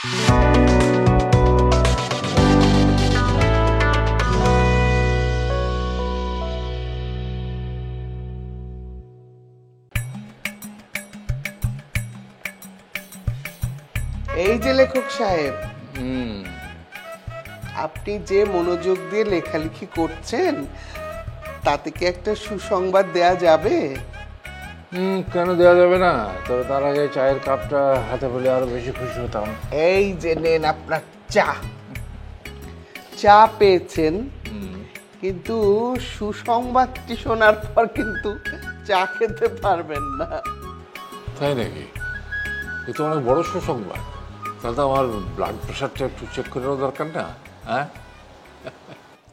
এই যে লেখক সাহেব, আপনি যে মনোযোগ দিয়ে লেখালেখি করছেন তাতে কি একটা সুসংবাদ দেয়া যাবে? কেন দেওয়া যাবে না? তবে তার আগে চায়ের কাপটা হাতে পেলে আরো বেশি খুশি হতাম। এই যে নেন আপনার চা। চা পেয়েছেন, কিন্তু সুসংবাদটি শোনার পর কিন্তু চা খেতে পারবেন না। তাই নাকি? এ তো অনেক বড় সুসংবাদ। তাহলে তো আমার ব্লাড প্রেশারটা একটু চেক করে নেওয়া দরকার না? হ্যাঁ,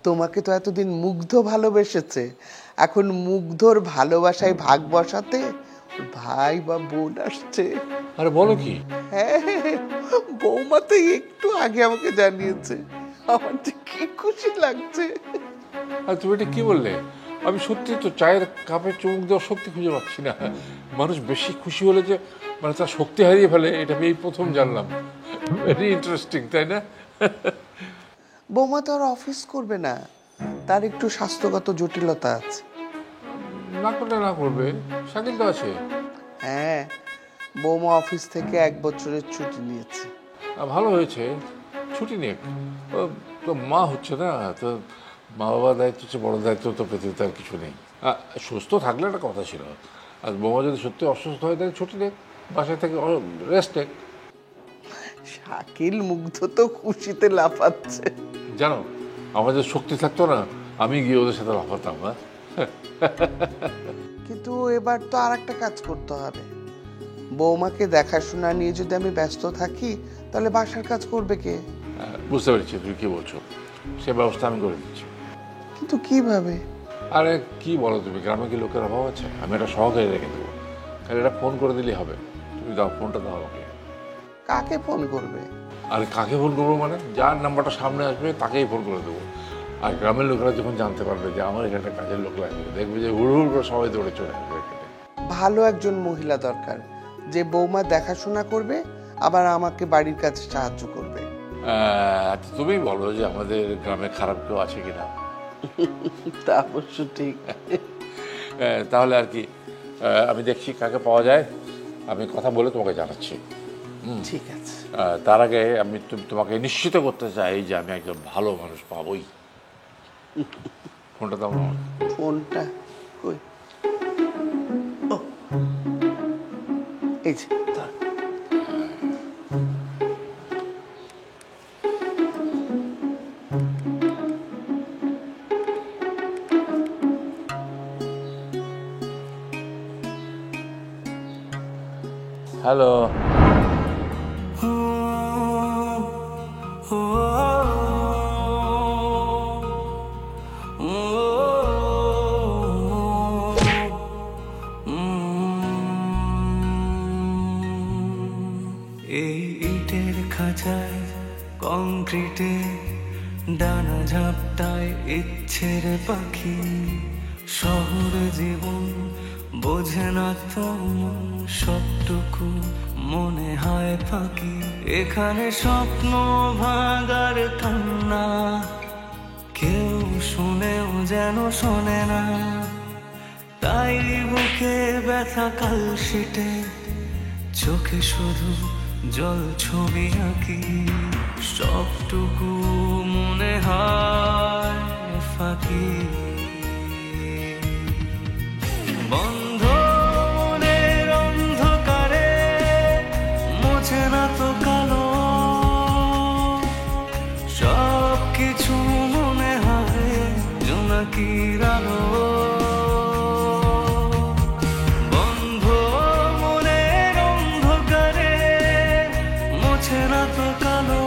তোমাকে তো এতদিন মুগ্ধ ভালোবেসেছে, এখন মুগ্ধর ভালোবাসায় ভাগ বসাতে ভাই বা বোন আসছে। আরে বলো কি? হ্যাঁ, বৌমা তো একটু আগে আমাকে জানিয়েছে। আমার যে কি খুশি লাগছে। আর তুমি এটা কি বললে? আমি সত্যি তো চায়ের কাপে চুমুক দেওয়ার শক্তি খুঁজে পাচ্ছি না। মানুষ বেশি খুশি হলে যে মানে তার শক্তি হারিয়ে ফেলে, এটা আমি এই প্রথম জানলাম। ভেরি ইন্টারেস্টিং, তাই না? বৌমা তো আর অফিস করবে না, তার একটু স্বাস্থ্যগত জটিলতা আছে। না করলে না করবে, শাকিল তো আছে। হ্যাঁ, বৌমা অফিস থেকে 1 বছরের ছুটি নিয়েছে। ভালো হয়েছে, ছুটি নিয়ে। তো মা হচ্ছে না, তো মা বাবার দায়িত্ব হচ্ছে বড় দায়িত্ব, তো পৃথিবীতে আর কিছু নেই। সুস্থ থাকলে একটা কথা ছিল, আর বৌমা যদি সত্যি অসুস্থ হয় তাহলে ছুটি নেই, বাসায় থেকে রেস্ট নেই। শাকিল মুগ্ধ তো খুশিতে লাফাচ্ছে। জানো, আমাদের শক্তি থাকতো না, আমি গিয়ে ওদের সাথে লাফাতাম। কিন্তু এবার তো আর একটা কাজ করতে হবে। বৌমাকে দেখাশোনা নিয়ে যদি আমি ব্যস্ত থাকি তাহলে বাসার কাজ করবে কে? বুঝতে পেরেছি তুমি কি বলছো, সে ব্যবস্থা আমি করে দিচ্ছি। কিন্তু কিভাবে? আরে কি বলো তুমি, গ্রামে কি লোকের অভাব আছে? আমি একটা সহকারী রেখে দেবো, খালি এটা ফোন করে দিলেই হবে। তুমি দাও, ফোনটা দাও আমাকে। কাকে ফোন করবে? আর কাকে ফোন করবো মানে, যার নাম্বারটা সামনে আসবে তাকেই ফোন করে দেবো। আর গ্রামের লোকেরা যখন জানতে পারবে যে আমার এখানে একটা কাজের লোক লাগবে, দেখবে যে হুড় হুড় করে সবাই দৌড়ে চলে আসবে এখানে। ভালো একজন মহিলা দরকার, যে বৌমা দেখাশোনা করবে আবার আমাকে বাড়ির কাজে সাহায্য করবে। তুমি বলো যে আমাদের গ্রামে খারাপ কেউ আছে কিনা। তা অবশ্য ঠিক। তাহলে আর কি, আমি দেখছি কাকে পাওয়া যায়, আমি কথা বলে তোমাকে জানাচ্ছি। ঠিক আছে। তার আগে আমি তোমাকে নিশ্চিত করতে চাই যে আমি একজন ভালো মানুষ পাবোই। ফোনটা দাও না। ফোনটা কই? ও, এই যে ধর। হ্যালো। এই ইটের খাঁচায় কংক্রিটে ডানা ঝাপটায় ইচ্ছের পাখি, শহর জীবন বোঝে না তো সবটুকু মনে হয় ফাঁকি। এখানে স্বপ্ন ভাঙার কান্না কেউ শুনেও যেন শোনে না, তাই বুকে ব্যথা কালশিটে চোখে শুধু জল ছবি আঁকি। সবটুকু মনে হয় ফাঁকি। বন্ধ মনের অন্ধকারে মোছে না তো কালো, সব কিছু মনে হয় জোনাকির আলো। বন্ধ মনের অন্ধকারে মোছে না তো কালো,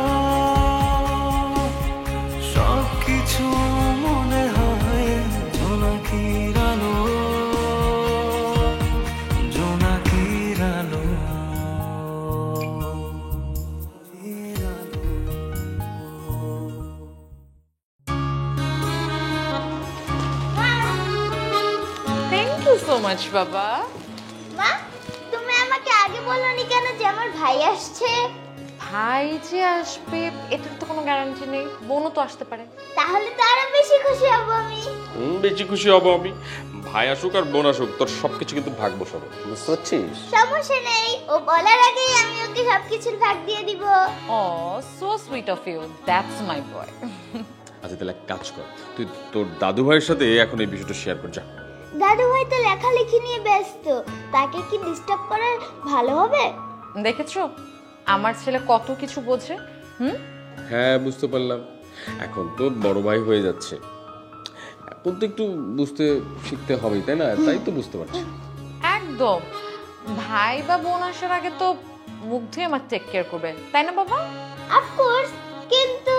সব কিছু মনে হয় জোনাকির আলো, জোনাকির আলো। থ্যাংক ইউ সো মাচ বাবা। মা, তুমি আমাকে আগে বলনি কেন যে আমার ভাই আসছে? ভাই যে আসবে এটার তো কোনো গ্যারান্টি নেই, বোনও তো আসতে পারে। তাহলে তো আরো বেশি খুশি হব আমি। বেশি খুশি হব আমি। ভাই আসুক আর বোন আসুক, তোর সবকিছু কিন্তু ভাগ বসাবো, বুঝতে পারছিস? সমস্যা নেই, ও বলার আগেই আমি ওকে সবকিছুর ভাগ দিয়ে দিব। Oh so sweet of you, that's my boy. আচ্ছা তাহলে এক কাজ কর, তুই তোর দাদু ভাইয়ের সাথে এখন এই বিষয়টা শেয়ার কর যা। দাদু ভাই তো লেখালেখি নিয়ে ব্যস্ত, তাকে কি ডিস্টার্ব করা ভালো হবে? দেখেছো আমার ছেলে কত কিছু বোঝে। হ্যাঁ বুঝতে পারলাম, এখন তো বড় ভাই হয়ে যাচ্ছে, এখন তো একটু বুঝতে শিখতে হবে, তাই না? তাই তো বুঝতে পারছি। একদম, ভাই বা বোন আসার আগে তো মুগ্ধ আমার টেক কেয়ার করবে, তাই না বাবা? অফকোর্স, কিন্তু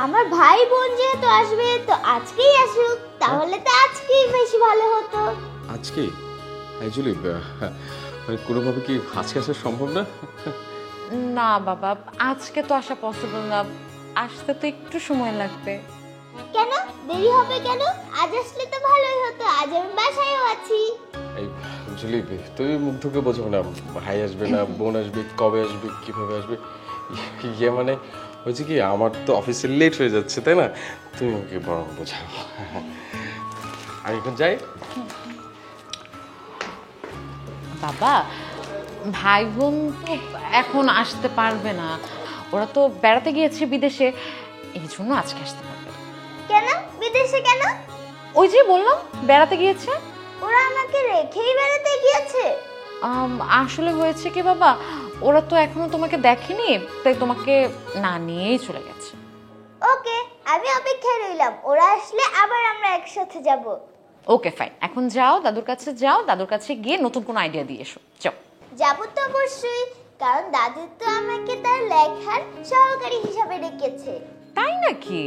আমার ভাই বোন যেহেতু আসবে তো আজকেই আসুক, তাহলে তো আজকেই বেশি ভালো হতো। আজকে অ্যাকচুয়ালি মানে কোনোভাবে কি আজকে আসা সম্ভব না? না বাবা, আজকে তো আসা পসিবল না, আসতে তো একটু সময় লাগবে। কেন দেরি হবে কেন? আজ আসলে তো ভালোই হতো, আজ আমি বাসায়ও আছি। এই অ্যাকচুয়ালি তুই মুগ্ধকে বোঝো না, ভাই আসবে না, বোন আসবে, কবে আসবে, কিভাবে আসবে, ইয়ে মানে হয়েছে কি আমার তো অফিসে লেট হয়ে যাচ্ছে, তাই না? তুমি ওকে বরং বোঝাও। আমি এখন যাই। বাবা, ভাই বোন তো এখন আসতে পারবে না, ওরা তো বেড়াতে গিয়েছে বিদেশে, এই জন্য আজকে আসতে পারবে না। কেন বিদেশে কেন? ওই যে বললাম বেড়াতে গিয়েছে। ওরা আমাকে রেখেই বেড়াতে গিয়েছে? আসলে হয়েছে কি বাবা, ওরা তো এখনো তোমাকে দেখেনি, তাই তোমাকে না নিয়েই চলে গেছে। ওকে, আমি অপেক্ষায় রইলাম, ওরা আসলে আবার আমরা একসাথে যাব। ওকে ফাইন, এখন যাও দাদুর কাছে, যাও দাদুর কাছে গিয়ে নতুন কোনো আইডিয়া দিয়ে এসো, যাও। যাবো তো অবশ্যই, কারণ দাদু তো আমাকে তার লেখার সহকারী হিসাবে রেখেছে। তাই নাকি?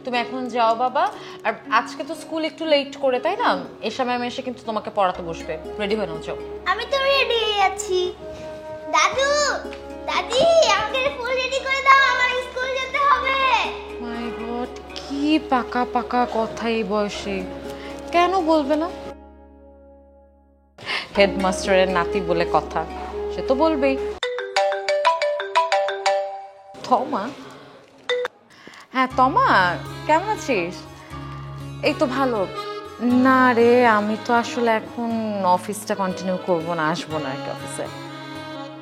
তুমি এখন যাও বাবা, আর আজকে তো স্কুল একটু লেট করে, তাই না? এসা ম্যাম এসে কিন্তু তোমাকে পড়াতে বসবে, রেডি হয়ে নাও, যাও। আমি তো রেডি আছি। দাদু, দাদি, আমাকে ফুল রেডি করে দাও, আমার স্কুল যেতে হবে। মাই গড, কি পাকা পাকা কথা এই বয়সে, কেন বলবে না? হেডমাস্টারের নাতি বলে কথা, সে তো বলবেই। তমা, হ্যাঁ তমা, কেমন আছিস? এই তো ভালো। না রে, আমি তো আসলে এখন অফিসটা কন্টিনিউ করবো না, আসবো না আর কি অফিসে।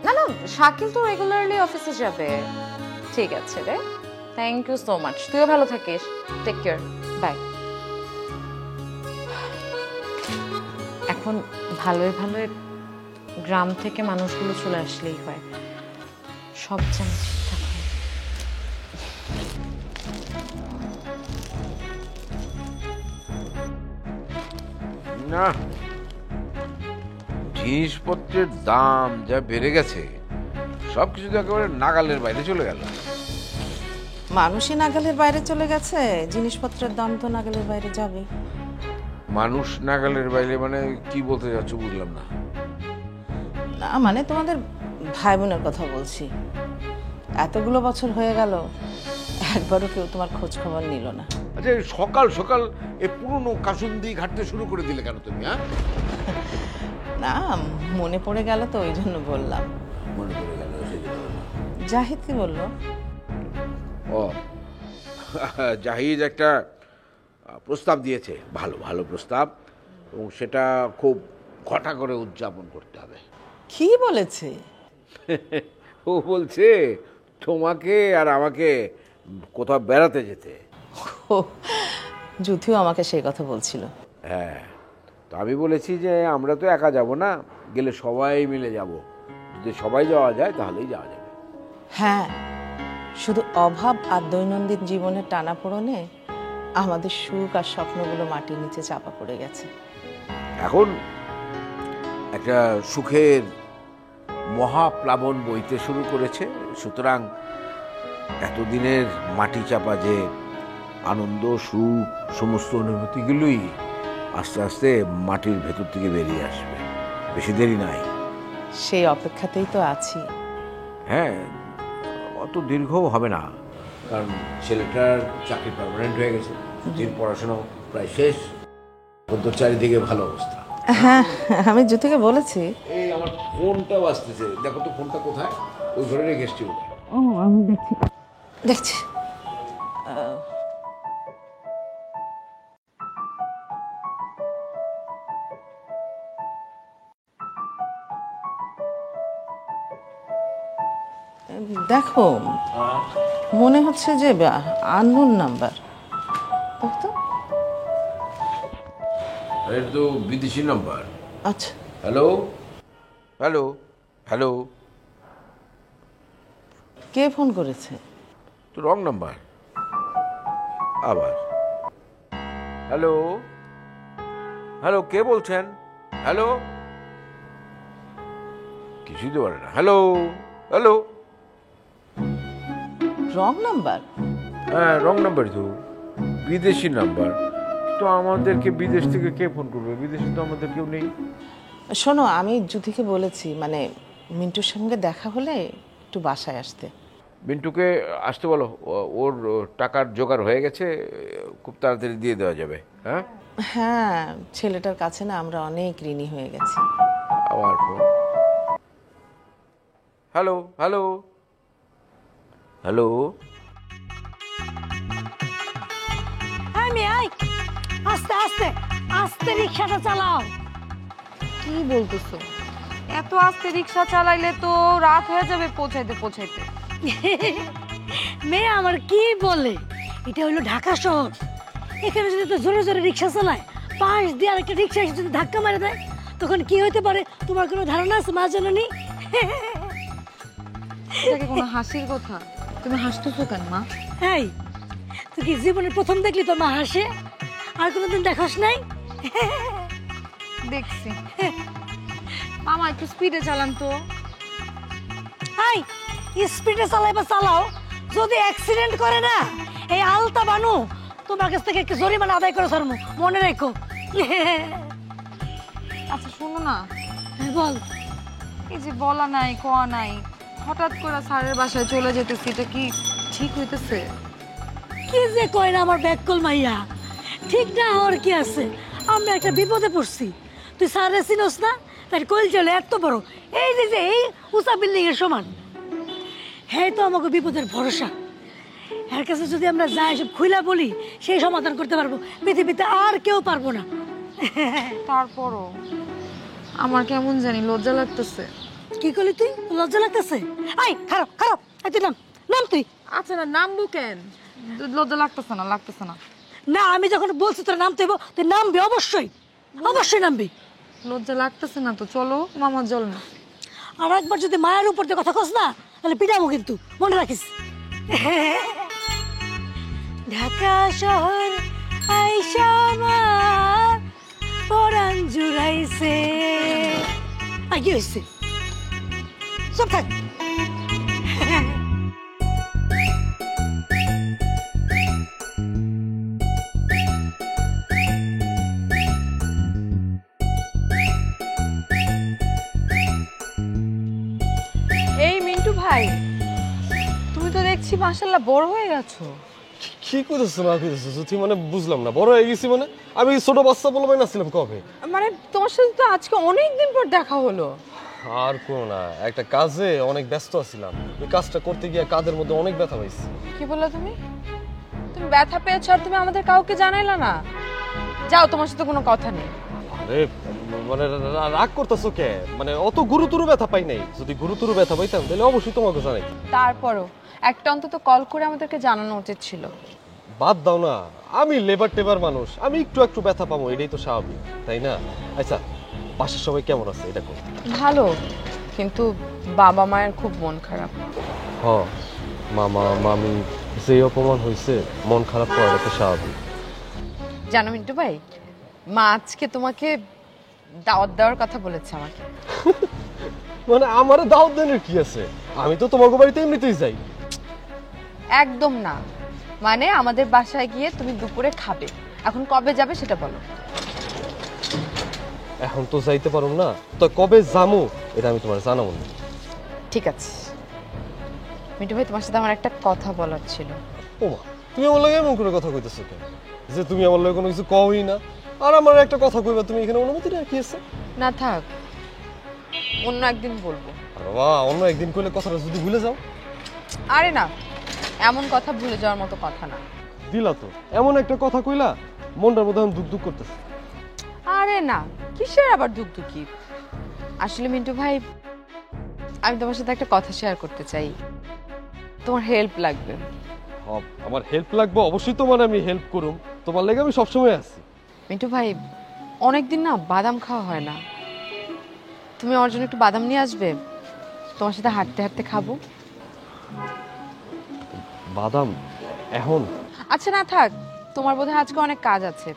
না না, শাকিল তো রেগুলারলি অফিসে যাবে। ঠিক আছে রে, থ্যাংক ইউ সো মাচ, তুইও ভালো থাকিস, টেক কেয়ার, বাই। এখন ভালোই ভালোই গ্রাম থেকে মানুষগুলো চলে আসলেই হয়, সব যেন ঠিকঠাক হয়। না, জিনিসপত্রের দাম যা বেড়ে গেছে, সব কিছু তো একেবারে নাগালের বাইরে চলে গেল। মানুষই নাগালের বাইরে চলে গেছে, জিনিসপত্রের দাম তো নাগালের বাইরে যাবে। মানুষ নাগালের বাইরে মানে কি বলতে যাচ্ছ বুঝলাম না। না মানে তোমাদের ভাই বোনের কথা বলছি, এতগুলো বছর হয়ে গেল একবারও কেউ তোমার খোঁজ খবর নিল না। আচ্ছা, সকাল সকাল এ পুরনো কাসুন্দি ঘাটতে শুরু করে দিলে কেন তুমি? হ্যাঁ, না মনে পড়ে গেল তো ওই জন্য বললাম। মনে পড়ে গেল সেই জন্য বললাম। জাহিদ কি বললো? ও জাহিদ একটা প্রস্তাব দিয়েছে, ভালো ভালো প্রস্তাব, এবং সেটা খুব ঘটা করে উদযাপন করতে হবে। কি বলেছে? ও বলছে তোমাকে আর আমাকে কোথাও বেড়াতে যেতে। ও, যুথিও আমাকে সেই কথা বলছিল। হ্যাঁ, তো আমি বলেছি যে আমরা তো একা যাব না, গেলে সবাই মিলে যাব, যদি সবাই যাওয়া যায় তাহলেই যাওয়া যাবে। হ্যাঁ, শুধু অভাব আর দৈনন্দিন জীবনের টানাপোড়েনে আমাদের সুখ আর স্বপ্নগুলো মাটির নিচে চাপা পড়ে গেছে। এখন একটা সুখের মহাপ্লাবন বইতে শুরু করেছে, সুতরাং এতদিনের মাটি চাপা যে আনন্দ সুখ সমস্ত অনুভূতিগুলোই আস্তে আস্তে মাটির ভেতর থেকে বেরিয়ে আসবে, বেশি দেরি নাই। সেই অপেক্ষাতেই তো আছি। হ্যাঁ, অত দীর্ঘও হবে না, কারণ ছেলেটার চাকরি পার্মানেন্ট হয়ে গেছে, দিন পড়াশোনা প্রায় শেষ, তো চারিদিকে ভালো অবস্থা। হ্যাঁ, আমি যুথিকে বলেছি। এই আমার ফোনটা বাজতেছে, দেখো তো ফোনটা কোথায়, ওই ঘরে রেখে এসছি। ও আমি দেখছি দেখছি দেখো মনে হচ্ছে যে আননোন নাম্বার দেখো তো। এটা তো বিদেশি নাম্বার। আচ্ছা হ্যালো হ্যালো হ্যালো, কে ফোন করেছে? তো রং নাম্বার। আবার হ্যালো হ্যালো, কে বলছেন? হ্যালো, কিছুই তো পারে না। Hello hello, wrong number? হ্যাঁ রং নাম্বার তো, বিদেশি নাম্বার। তো আমাদেরকে বিদেশ থেকে কে ফোন করবে? বিদেশে তো আমাদের কেউ নেই। শোনো, আমি জ্যোতিকে বলেছি মানে মিন্টুর সঙ্গে দেখা হলে একটু বাসায় আসতে। মিন্টুকে আসতে বলো, ওর টাকার জোগাড় হয়ে গেছে, খুব তাড়াতাড়ি দিয়ে দেওয়া যাবে। হ্যাঁ হ্যাঁ, ছেলেটার কাছে না আমরা অনেক ঋণী হয়ে গেছি। আবার ফোন। হ্যালো হ্যালো হ্যালো, আস্তে আস্তে আস্তে রিক্সাটা চালাও। কি বলতেছো? এত আস্তে রিক্সা চালাইলে তো রাত হয়ে যাবে পৌঁছাইতে পৌঁছাইতে। মেয়ে আমার কি বলে, এটা হলো ঢাকা শহর। এখানে যদি তো জোরে জোরে রিক্সা চালায়, পাশ দিয়ে আরেকটা রিক্সা এসে যদি ধাক্কা মারে দেয়, তখন কি হতে পারে তোমার কোনো ধারণা আছে মা জননী? এটা কি কোনো হাসির কথা? তুমি হাসতেছো কেন মা? এই তুই কি জীবনে প্রথম দেখলি তোর মা হাসে? আর কোনোদিন দেখাস নাই? দেখছি। মামা একটু স্পিডে চালান তো। হাই, স্পিডে চালাইবা চালাও, যদি অ্যাক্সিডেন্ট করে না এই আলতা বানু তোমার কাছ থেকে একটু জরিমানা আদায় করে ছাড়বো, মনে রেখো। আচ্ছা শোনো না, বল। এই যে বলা নাই কোয়া নাই, হঠাৎ করে স্যারের বাসায় চলে যেতেছি, এটা কি ঠিক হইতেছে? কি যে কয় না আমার ব্যাককল মাইয়া, ঠিক না হওয়ার কি আছে? আমি একটা বিপদে পড়ছি, তুই স্যারে চিনোস না? তার কইল চলে এত বড়, এই যে এই উঁচা বিল্ডিং এর সমান। হ্যাঁ তো আমাকে বিপদের ভরসা। এর কাছে যদি আমরা যাই সব খুইলা বলি, সেই সমাধান করতে পারবো, পৃথিবীতে আর কেউ পারবো না। তারপরও আমার কেমন জানি লজ্জা লাগতেছে। কি করলি তুই? লজ্জা লাগতেছে? আই খারাপ খারাপ, তুই নাম নাম তুই। আচ্ছা না, নামবো কেন? লজ্জা লাগতেছে না, লাগতেছে না। না, আমি যখন বলছি তোর নামতে হইব, তুই নামবি, অবশ্যই অবশ্যই নামবি। লজ্জা লাগতেছে না তো, চলো মামার জল না। আর একবার যদি মায়ের উপর দিয়ে কথা কস না, তাহলে পিটাবো কিন্তু, মনে রাখিস। ঢাকা শহর আইসা আমার পরাণ জুড়াইছে। আর কি হয়েছে? সব থাক। এই মিন্টু ভাই, তুমি তো দেখছি মাশাআল্লাহ বড় হয়ে গেছো। কি করতেছো না করতেছো তুই? মানে বুঝলাম না, বড় হয়ে গেছি মানে? আমি ছোট বাচ্চা বলবো না ছিলাম কবে? মানে তোমার সাথে তো আজকে অনেক দিন পর দেখা হলো। আর কোনো না, একটা কাজে অনেক ব্যস্ত ছিলাম, ওই কাজটা করতে গিয়ে কাঁধের মধ্যে অনেক ব্যথা পাইছি। কি বললা তুমি? তুমি ব্যথা পেয়েছো আর তুমি আমাদের কাউকে জানাইলা না? যাও, তোমার সাথে কোনো কথা নেই। আরে মানে রাগ করতেছো কে? মানে অত গুরুতর ব্যথা পাই নাই। যদি গুরুতর ব্যথা পাইতাম তাহলে অবশ্যই তোমাকে জানাই। তারপরও একটা অন্তত কল করে আমাদেরকে জানানো উচিত ছিল। বাদ দাও না, আমি লেবার টেবার মানুষ, আমি একটু একটু ব্যথা পাবো, এটাই তো স্বাভাবিক, তাই না? আচ্ছা, পাশের সবাই কেমন আছে এটা কর। ভালো, কিন্তু বাবা মায়ের খুব মন খারাপ। হ, মামা মামি যে অপমান হয়েছে, মন খারাপ করাটা তো স্বাভাবিক। জানো মিন্টু ভাই, মা আজকে তোমাকে দাওয়াত দেওয়ার কথা বলেছে আমাকে। মানে আমার দাওয়াত দেনের কি আছে? আমি তো তোমাকে বাড়িতে এমনিতেই যাই। একদম না, মানে আমাদের বাসায় গিয়ে তুমি দুপুরে খাবে। এখন কবে যাবে সেটা বলো। এখন তো যাইতে পারো না, তো কবে যামু এটা আমি তোমার জানাবো না। ঠিক আছে মিন্টু ভাই, তোমার সাথে আমার একটা কথা বলার ছিল। ওমা, তুমি আমার লাগে এমন করে কথা কইতেছো কেন? যে তুমি আমার লাগে কোনো কিছু কওই না, আর আমার একটা কথা কইবা তুমি এখানে অনুমতি রাখি আছে? না থাক, অন্য একদিন বলবো। আর বাবা, অন্য একদিন কইলে কথাটা যদি ভুলে যাও। আরে না, এমন কথা ভুলে যাওয়ার মতো কথা না। দিলা তো এমন একটা কথা কইলা, মনটার মধ্যে দুক দুক করতেছে। আরে না, কিসের আবার দুঃখী? আসলে মিন্টু ভাই, আমি তোমার সাথে একটা কথা শেয়ার করতে চাই। তোমার হেল্প লাগবে। আমার হেল্প লাগবে, অবশ্যই তোমার আমি হেল্প করুম, তোমার লেগে আমি সবসময় আছি। মিন্টু ভাই, অনেকদিন না বাদাম খাওয়া হয় না, তুমি আমার জন্য একটু বাদাম নিয়ে আসবে? তোমার সাথে হাঁটতে হাঁটতে খাবো। বাদাম এখন? আচ্ছা না থাক, তোমার বোধহয় আজকে অনেক কাজ আছে,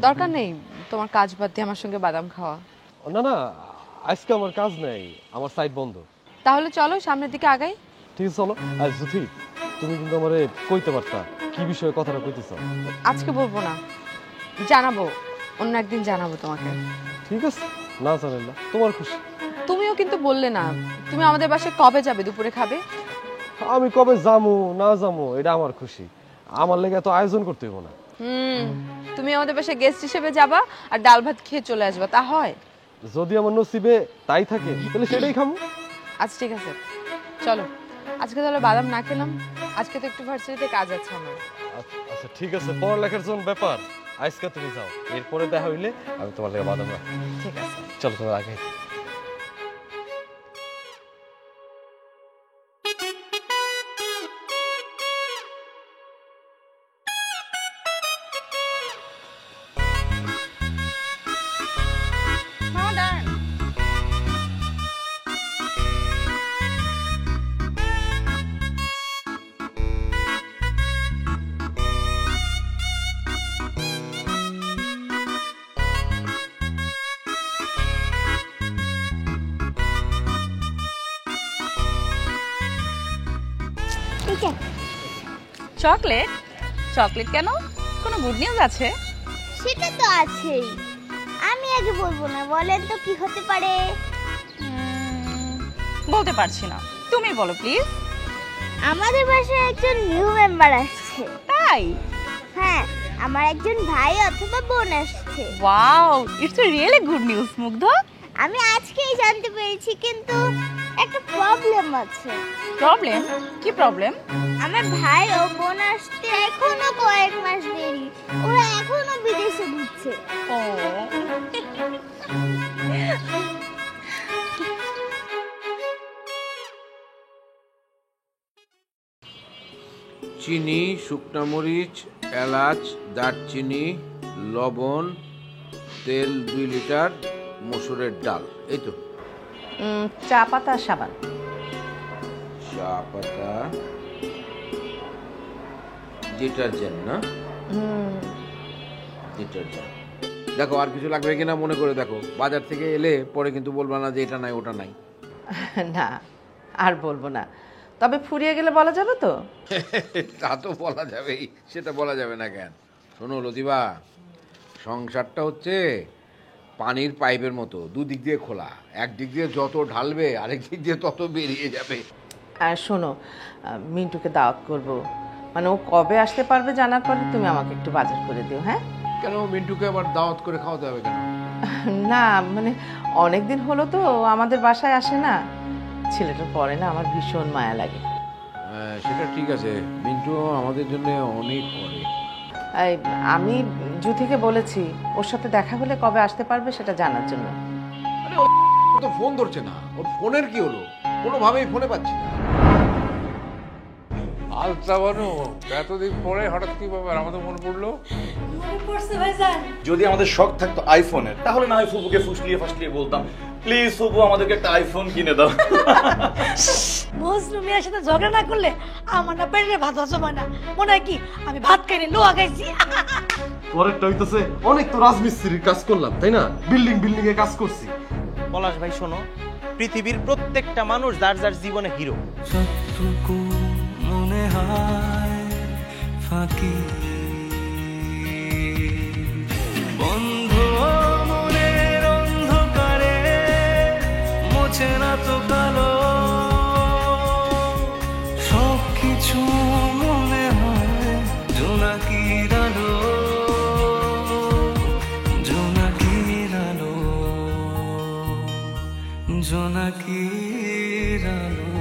দরকার নেই তোমার কাজ বাদ দিয়ে আমার সঙ্গে বাদাম খাওয়া। না না, আজকে আমার কাজ নেই, আমার সাইট বন্ধ। তাহলে চলো সামনের দিকে আগাই। ঠিক আছে চলো। আর জুথি, তুমি কিন্তু আমারে কইতে পারতা কি বিষয়ে কথাটা কইতেছ। আজকে বলবো না, জানাবো, অন্য একদিন জানাবো তোমাকে। ঠিক আছে, না জানেন না, তোমার খুশি। তুমিও কিন্তু বললে না তুমি আমাদের বাসায় কবে যাবে, দুপুরে খাবে। আমি কবে যামু না যামু এটা আমার খুশি, আমার লেগে এত আয়োজন করতে হইব না। তুমি আমাদের বাসায় গেস্ট হিসেবে যাবা আর ডাল ভাত খেয়ে চলে আসবা, তা হয়? যদি আমার নসিবে তাই থাকে তাহলে সেটাই খামু। আচ্ছা ঠিক আছে, চলো আজকে তাহলে বাদাম না খেলাম, আজকে তো একটু ভার্সিটিতে কাজ আছে আমার। আচ্ছা ঠিক আছে, পড়ালেখার জন্য ব্যাপার, আজকে তুমি যাও, এরপরে দেখা হইলে আমি তোমার লেগে বাদাম রাখবো। ঠিক আছে চলো তোমার আগে। চকলেট? চকলেট কেন? কোনো গুড নিউজ আছে? সেটা তো আছেই, আমি আগে বলবো না, বলেন তো কি হতে পারে? বলতে পারছি না, তুমি বলো প্লিজ। আমাদের বাসায় একজন নিউ মেম্বার আসছে। তাই? হ্যাঁ, আমার একজন ভাই অথবা বোন আসছে। Wow, it's a really good news মুগ্ধ। আমি আজকেই জানতে পেরেছি, কিন্তু একটা প্রবলেম আছে। প্রবলেম? কি প্রবলেম? আমার ভাই ও বোন আসতে এখনো কয়েক মাস দেরি, ওরা এখনো বিদেশে ঘুরছে। ও চিনি, শুকনা মরিচ, এলাচ, দারচিনি, লবণ, তেল 2 লিটার, মসুরের ডাল, এই তো। চা পাতা, সাবান। চা পাতা, ডিটারজেন্ট না? ডিটারজেন্ট। দেখো আর কিছু লাগবে কিনা মনে করে দেখো, বাজার থেকে এলে পরে কিন্তু বলবা না যে এটা নাই ওটা নাই। না আর বলবো না, তবে ফুরিয়ে গেলে বলা যাবে তো? তা তো বলা যাবেই, সেটা বলা যাবে না কেন? শোনো লতিবা, সংসারটা হচ্ছে পানির পাইপের মতো, দুদিক দিয়ে খোলা, একদিক দিয়ে যত ঢালবে আরেক দিক দিয়ে তত বেরিয়ে যাবে। আর শোনো, মিন্টুকে দাওয়াত করব, মানে ও কবে আসতে পারবে জানার পরে তুমি আমাকে একটু বাজার করে দিও। হ্যাঁ? কেন মিন্টুকে আবার দাওয়াত করে খাওয়াতে হবে কেন? না মানে অনেকদিন হলো তো আমাদের বাসায় আসে না, ছেলেটার পরে না আমার ভীষণ মায়া লাগে। সেটা ঠিক আছে, মিন্টু আমাদের জন্য অনেক করে। আমি জুথিকে বলেছি ওর সাথে দেখা হলে কবে আসতে পারবে সেটা জানার জন্য। আরে ও তো ফোন ধরছে না, ওর ফোনের কি হলো? কোনোভাবেই ফোনে পাচ্ছি না। আলতা বানু, এতদিন পরে হঠাৎ কি ব্যাপার আমাদের মনে পড়লো? যদি আমাদের শখ থাকতো আইফোনের, তাহলে না হয় ফুপুকে ফুসলিয়ে ফাসলিয়ে বলতাম, প্লিজ ফুপু আমাদেরকে একটা আইফোন কিনে দাও। মজনু মিয়ার সাথে ঝগড়া না করলে আমার না পেটে ভাত হজম হয় না, মনে হয় কি আমি ভাত খাইনি লোহা খাইছি। পরেরটা হইতেছে অনেক তো রাজমিস্ত্রির কাজ করলাম, তাই না? বিল্ডিং এ কাজ করছি। পলাশ ভাই শোনো, পৃথিবীর প্রত্যেকটা মানুষ যার যার জীবনে হিরো। যতটুকু মনে হয় ফাঁকি, বন্ধ মনের অন্ধকারে মোছে না তো কালো, সব কিছু মনে হয় জোনাকির আলো, জোনাকির আলো, জোনাকির আলো।